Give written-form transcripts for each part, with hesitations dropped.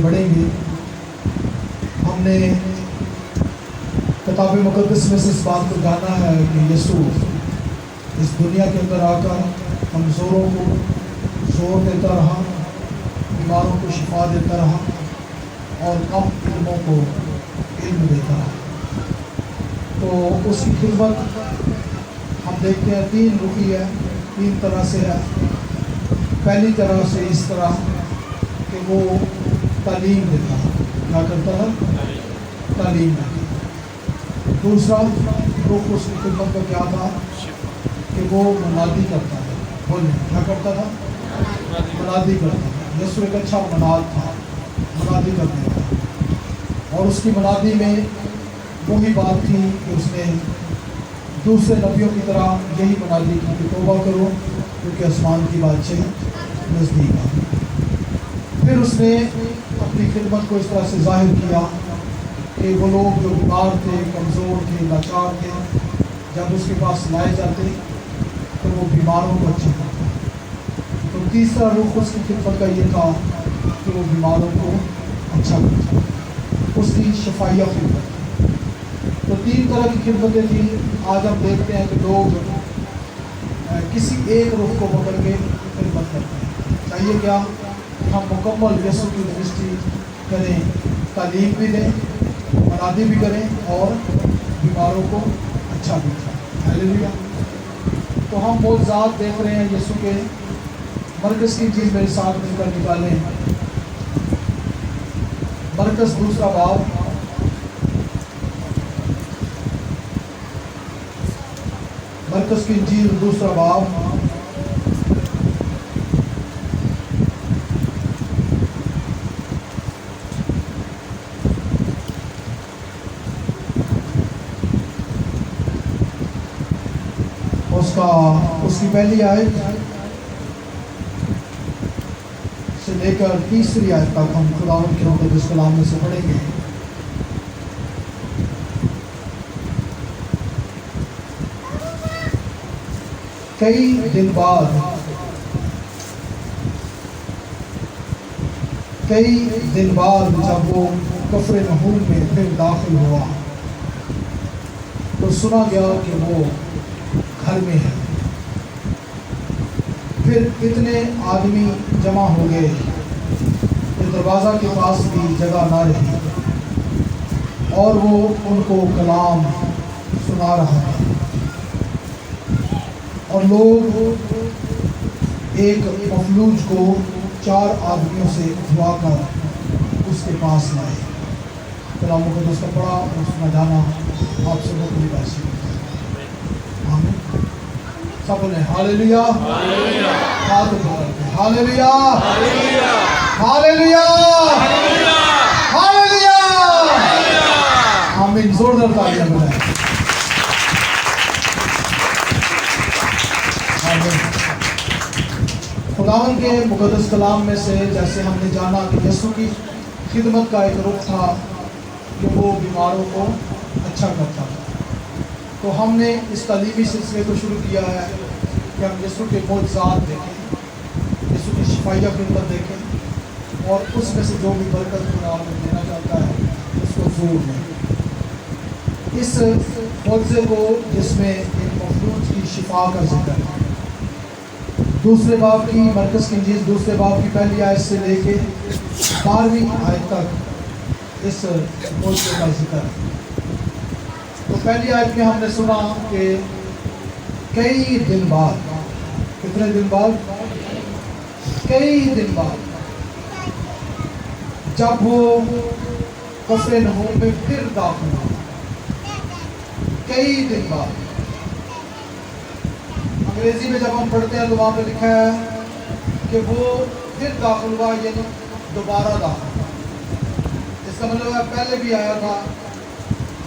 بڑھیں گے۔ ہم نے کتاب مقدس میں سے اس بات کو جانا ہے کہ یسوع اس دنیا کے اندر آ کر کمزوروں کو زور دیتا رہا، بیماروں کو شفا دیتا رہا اور کم علموں کو علم دیتا رہا۔ تو اس کی خدمت ہم دیکھتے ہیں تین رخی ہے، تین طرح سے ہے۔ پہلی طرح سے اس طرح کہ وہ تعلیم دیتا ہے، کیا کرتا ہے؟ تعلیم دیتا۔ دوسرا رخ اس کی خدمت کا کیا تھا کہ وہ منادی کرتا تھا۔ بولیں کیا کرتا تھا؟ منادی کرتا تھا۔ یسوع ایک اچھا مناد تھا، منادی کرنے والا، اور اس کی منادی میں وہی بات تھی کہ اس نے دوسرے نبیوں کی طرح یہی منادی کی کہ توبہ کرو کیونکہ آسمان کی بادشاہی نزدیک ہے۔ پھر اس نے اپنی خدمت کو اس طرح سے ظاہر کیا کہ وہ لوگ جو بیمار تھے، کمزور تھے، لاچار تھے، جب اس کے پاس لائے جاتے تو وہ بیماروں کو اچھا کرتا۔ تو تیسرا رخ اس کی خدمت کا یہ تھا کہ وہ بیماروں کو اچھا کرتا، اس کی شفائیہ خدمت۔ تو تین طرح کی خدمتیں تھیں۔ آج ہم دیکھتے ہیں کہ لوگ کسی ایک رخ کو پکڑ کے خدمت کرتے ہیں۔ چاہیے کیا کہ ہم مکمل یسوع کی درستی کریں، تعلیم بھی دیں، منادی بھی کریں اور بیماروں کو اچھا بھی کریں۔ ہلیلویا۔ تو ہم وہ ذات دیکھ رہے ہیں یسوع کے مرکز کی چیز میرے ساتھ مل کر نکالیں۔ مرکز دوسرا باب، مرکز کی انجیل دوسرا باب، اس کی پہلی آیت سے لے کر تیسری آیت تک ہم خداوند کے مقدس کلام میں سے پڑھیں گے۔ کئی دن بعد جب وہ کفرنہوم میں پھر داخل ہوا تو سنا گیا کہ وہ گھر میں ہے۔ پھر اتنے آدمی جمع ہو گئے کہ دروازہ کے پاس بھی جگہ نہ رہی، اور وہ ان کو کلام سنا رہا تھا۔ اور لوگ ایک مفلوج کو 4 آدمیوں سے اٹھوا کر اس کے پاس لائے۔ کلام مقدس کا پڑھا اور سنا جانا آپ سب کو مبارک۔ آمین۔ سب بولیں ہاللویا، ہاللویا، ہاللویا، ہاللویا، آمین۔ زوردار تالیاں بجائیں۔ خداوند کے مقدس کلام میں سے جیسے ہم نے جانا کہ یسوع کی خدمت کا ایک رخ تھا کہ وہ بیماروں کو اچھا کرتا تھا۔ تو ہم نے اس تعلیمی سلسلے کو شروع کیا ہے کہ ہم یسوع کے معجزات دیکھیں، یسوع کی شفائیہ خدمت دیکھیں، اور اس میں سے جو بھی برکت خداوند دینا چاہتا ہے اس کو ضرور دیں۔ اس معجزے کو جس میں ایک مفلوج کی شفا کا ذکر ہے، دوسرے باب کی مرکز کی انجیل دوسرے باب کی پہلی آیت سے لے کے 12ویں آیت تک اس معجزے کا ذکر ہے۔ تو پہلی آیت میں ہم نے سنا کہ کئی دن بعد، کتنے دن بعد؟ کئی دن بعد جب وہ کفرنہوم میں پھر داخل ہوا، کئی دن بعد۔ انگریزی میں جب ہم پڑھتے ہیں تو وہاں پہ لکھا ہے کہ وہ پھر داخل ہوا، یعنی دوبارہ داخل ہوا۔ اس کا مطلب ہے پہلے بھی آیا تھا،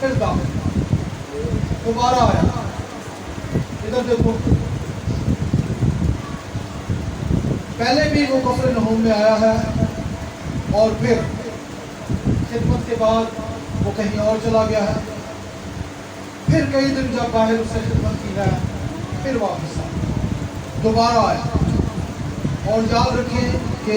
پھر داخل ہوا، دوبارہ آیا۔ ادھر دیکھو، پہلے بھی وہ کفرنہوم میں آیا ہے، اور پھر خدمت کے بعد وہ کہیں اور چلا گیا ہے، پھر کئی دن جب باہر اس نے خدمت کی ہے، پھر واپس آیا، دوبارہ آیا۔ اور یاد رکھیں کہ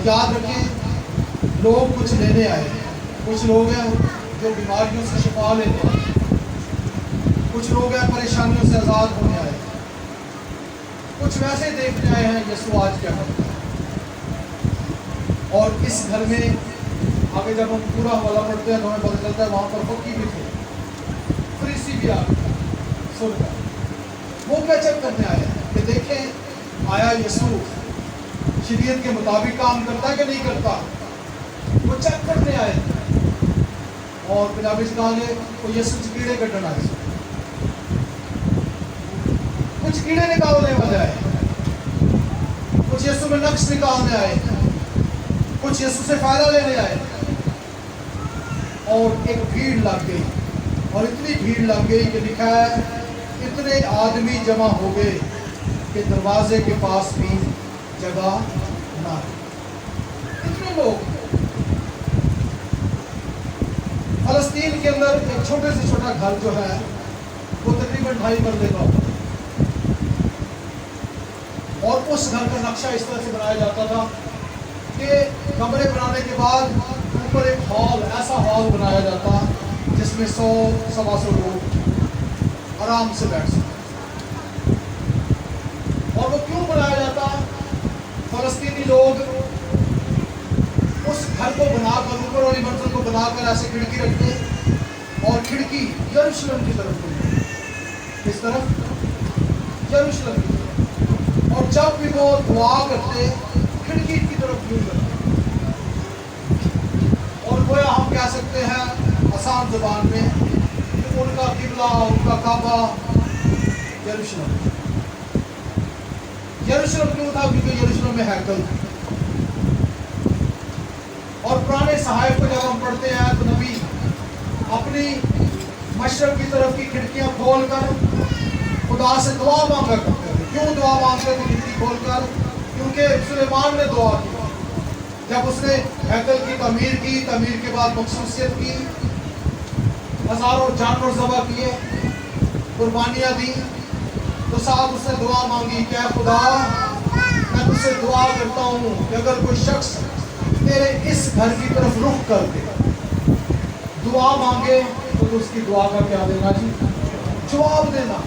اور یاد رکھیں لوگ کچھ لینے آئے ہیں، کچھ لوگ ہیں جو بیماریوں سے شفا لینے آئے ہیں، کچھ لوگ ہیں پریشانیوں سے آزاد ہونے آئے ہیں، کچھ ویسے دیکھنے آئے ہیں یسوع آج کیا کرتا ہے۔ اور اس گھر میں آگے جب ہم پورا حوالہ پڑھتے ہیں تو ہمیں پتہ چلتا ہے وہاں پر فقی بھی تھے، فریسی بھی آ گئے سن کر۔ وہ کیا چیک کرنے آئے ہیں کہ دیکھیں آیا یسوع شریعت کے مطابق کام کرتا ہے کہ نہیں کرتا، وہ چیک کرنے آئے ہیں۔ اور پنجابی سے کہا گیا وہ یسوع سے کیڑے کٹن آئے، کچھ کیڑے نکالنے والے آئے، کچھ یسوع میں نقش نکالنے آئے، کچھ یسوع سے فائدہ لینے آئے۔ اور ایک بھیڑ لگ گئی، اور اتنی بھیڑ لگ گئی کہ لکھا ہے اتنے آدمی جمع ہو گئے کہ دروازے کے پاس بھی جگہ نہ رہی۔ اتنے لوگ فلسطین کے اندر ایک چھوٹے سے چھوٹا گھر جو ہے وہ تقریباً 2.5 مرلے کا ہوتا ہے، اور اس گھر کا نقشہ اس طرح سے بنایا جاتا تھا کہ کمرے بنانے کے بعد اوپر ایک ہال، ایسا ہال بنایا جاتا جس میں 100-125 لوگ آرام سے بیٹھ سکتے۔ اور وہ کیوں بنایا جاتا؟ فلسطینی لوگ اس گھر کو بنا کر، اوپر والی منزل کو بنا کر ایسے کھڑکی رکھتے، اور کھڑکی یروشلم کی طرف کھلتی، کس طرف؟ یروشلم کی طرف۔ اور جب بھی وہ دعا کرتے کھڑکی کی طرف کیوں کرتے، اور گویا ہم کہہ سکتے ہیں آسان زبان میں کہ ان کا قبلہ، ان کا کعبہ یروشلم۔ یروشلم کیوں تھا؟ کیونکہ یروشلم میں ہیکل تھا۔ اور پرانے صحائف کو جب ہم پڑھتے ہیں تو نبی اپنی مشرق کی طرف کی کھڑکیاں کھول کر خدا سے دعا مانگا کرتے تھے۔ کیوں دعا مانگتے تھے کھڑکی کھول کر؟ کیونکہ سلیمان نے دعا کی، جب اس نے ہیکل کی تعمیر کی، تعمیر کے بعد مخصوصیت کی، ہزاروں جانور ذبح کیے، قربانیاں دی، تو ساتھ اس نے دعا مانگی کہ اے خدا میں تجھ سے دعا کرتا ہوں کہ اگر کوئی شخص تیرے اس گھر کی طرف رخ کر کے دعا مانگے تو اس کی دعا کا کیا دینا جی؟ جواب دینا۔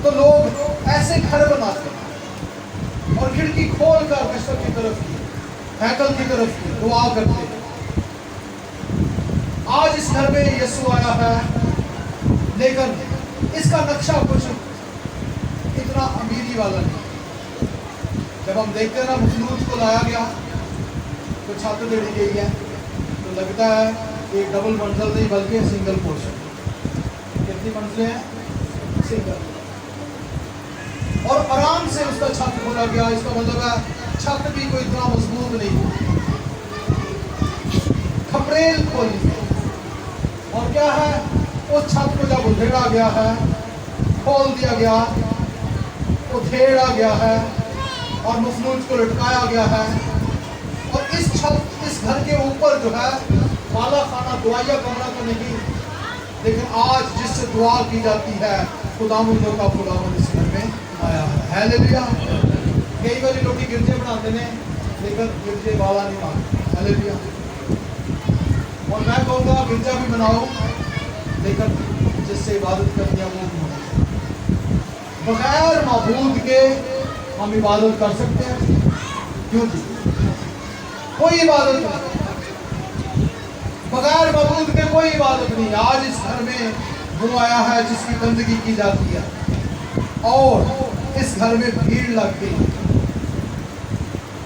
تو لوگ ایسے گھر بناتے ہیں اور کھڑکی کھول کر مشرق کی طرف کی، ہیکل کی طرف کی دعا کرتے۔ آج اس گھر میں یسوع آیا ہے، لیکن اس کا نقشہ کچھ اتنا امیری والا نہیں۔ جب ہم دیکھتے ہیں نا مخلوط کو لایا گیا تو چھت دیڑی گئی ہے تو لگتا ہے کہ ڈبل منزل نہیں بلکہ سنگل پورشن۔ کتنی منزلیں ہیں؟ سنگل۔ اور آرام سے اس کا چھت کھولا گیا، اس کا مطلب ہے چھت بھی کوئی اتنا مضبوط نہیں، کھپریل کھولی گئی۔ اور کیا ہے اس چھت کو جب ادھیڑا گیا ہے، کھول دیا گیا، ادھیڑا گیا ہے اور مفلوج کو لٹکایا گیا ہے، اور اس چھت، اس گھر کے اوپر جو ہے بالا خانہ دعائیہ کمرہ تو نہیں، لیکن آج جس سے دعا کی جاتی ہے خداوند کا خداوند اس گھر میں آیا ہے۔ ہیلیلویا۔ کئی بار لوگ گرجے بناتے ہیں لیکن گرجے والا نہیں مانتے۔ ہیلیلویا۔ اور میں کہوں گا گرجا بھی بناؤ لیکن جس سے عبادت کرنی ہے وہ بھی ہونا چاہیے۔ بغیر معبود کے ہم عبادت کر سکتے ہیں؟ کیوں جی؟ کوئی عبادت نہیں، بغیر معبود کے کوئی عبادت نہیں۔ آج اس گھر میں وہ آیا ہے جس کی بندگی کی جاتی ہے، اور اس گھر میں بھیڑ لگ گئی۔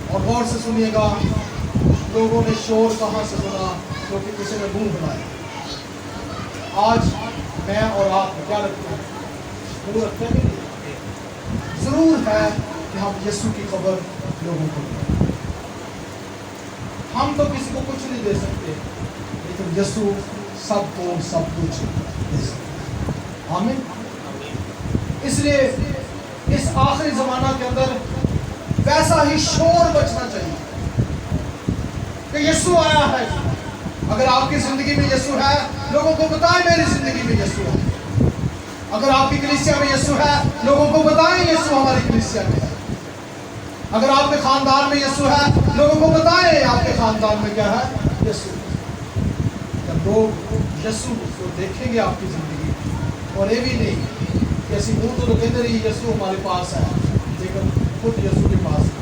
اور غور سے سنیے گا، لوگوں نے شور کہاں سے سنا؟ کیونکہ کسی نے منہ بنایا۔ آج میں اور آپ کیا رکھتے ہیں؟ ضرور رکھتے ہیں کہ نہیں؟ ضرور ہے کہ ہم یسوع کی خبر لوگوں کو دیں۔ ہم تو کسی کو کچھ نہیں دے سکتے، لیکن یسوع سب کو سب کچھ دے سکتے ہیں۔ آمین۔ اس لیے اس آخری زمانہ کے اندر ویسا ہی شور بچنا چاہیے کہ یسوع آیا ہے۔ اگر آپ کی زندگی میں یسوع ہے، لوگوں کو بتائیں میری زندگی میں یسوع ہے۔ اگر آپ کی کلیسیا میں یسوع ہے، لوگوں کو بتائیں یسوع ہماری کلیسیا میں ہے۔ اگر آپ کے خاندان میں یسوع ہے، لوگوں کو بتائیں آپ کے خاندان میں کیا ہے، یسوع۔ جب لوگ یسوع کو دیکھیں گے آپ کی زندگی اور یہ بھی نہیں کہ اسی منہ تو کہتے رہی یسوع ہمارے پاس ہے، لیکن خود یسوع کے پاس ہے۔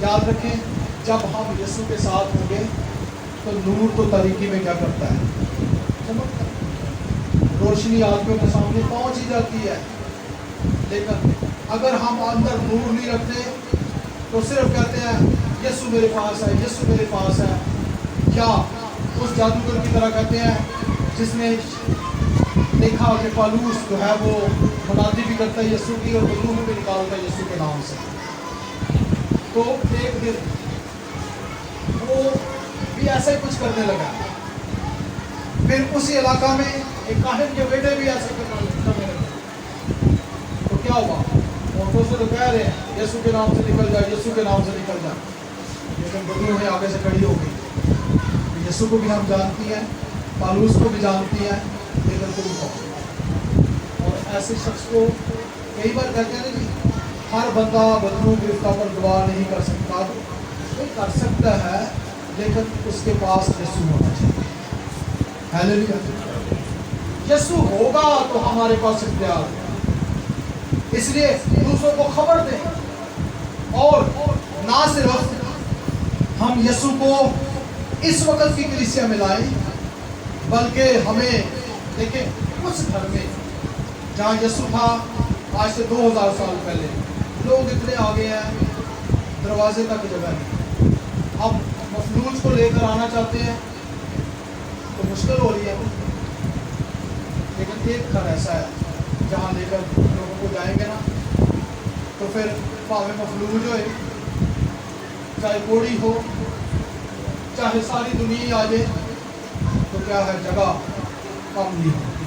یاد رکھیں جب ہم یسوع کے ساتھ ہوں گے تو نور تو تاریکی میں کیا کرتا ہے، چمکتا ہے، روشنی آدمیوں کے سامنے پہنچ ہی جاتی ہے۔ لیکن اگر ہم اندر نور نہیں رکھتے تو صرف کہتے ہیں یسوع میرے پاس ہے، یسوع میرے پاس ہے، کیا اس جادوگر کی طرح کہتے ہیں جس نے دیکھا کہ پالوس جو ہے وہ منادی بھی کرتا ہے یسوع کی اور بندوق بھی نکالتا ہے یسوع کے نام سے۔ تو ایک دن وہ بھی ایسا ہی کچھ کرنے لگا، پھر اسی علاقہ میں ایک کاہن کے بیٹے بھی ایسا کرنے لگے، تو کیا ہوا، عورتوں سے تو کہہ رہے ہیں یسوع کے نام سے نکل جائے، یسوع کے نام سے نکل جائے، لیکن بدو میں آگے سے کھڑی ہو گئی، یسوع کو بھی ہم جانتی ہیں، پالوس کو بھی جانتی ہیں، لیکن تم کون؟ اور ایسے شخص کو کئی بار کہتے ہیں جی ہر بندہ بدو گرفتہ پر گواہ نہیں کر سکتا، کوئی کر سکتا ہے لیکن اس کے پاس یسوع ہونا چاہیے۔ ہیلیلویا، یسوع ہوگا تو ہمارے پاس اختیار ہے، اس لیے دوسروں کو خبر دیں، اور نہ صرف ہم یسوع کو اس وقت کی کلیسیا میں لائیں بلکہ ہمیں دیکھیں اس گھر میں جہاں یسوع تھا آج سے 2000 سال پہلے، لوگ اتنے آگے ہیں دروازے تک جگہ نہیں، اب مفلوج کو لے کر آنا چاہتے ہیں تو مشکل ہو رہی ہے، لیکن ایک گھر ایسا ہے جہاں لے کر لوگوں کو جائیں گے نا تو پھر پاوے مفلوج ہوئے، چاہے کوڑی ہو، چاہے ساری دنیا آ جائے، تو کیا ہے جگہ کم نہیں ہو۔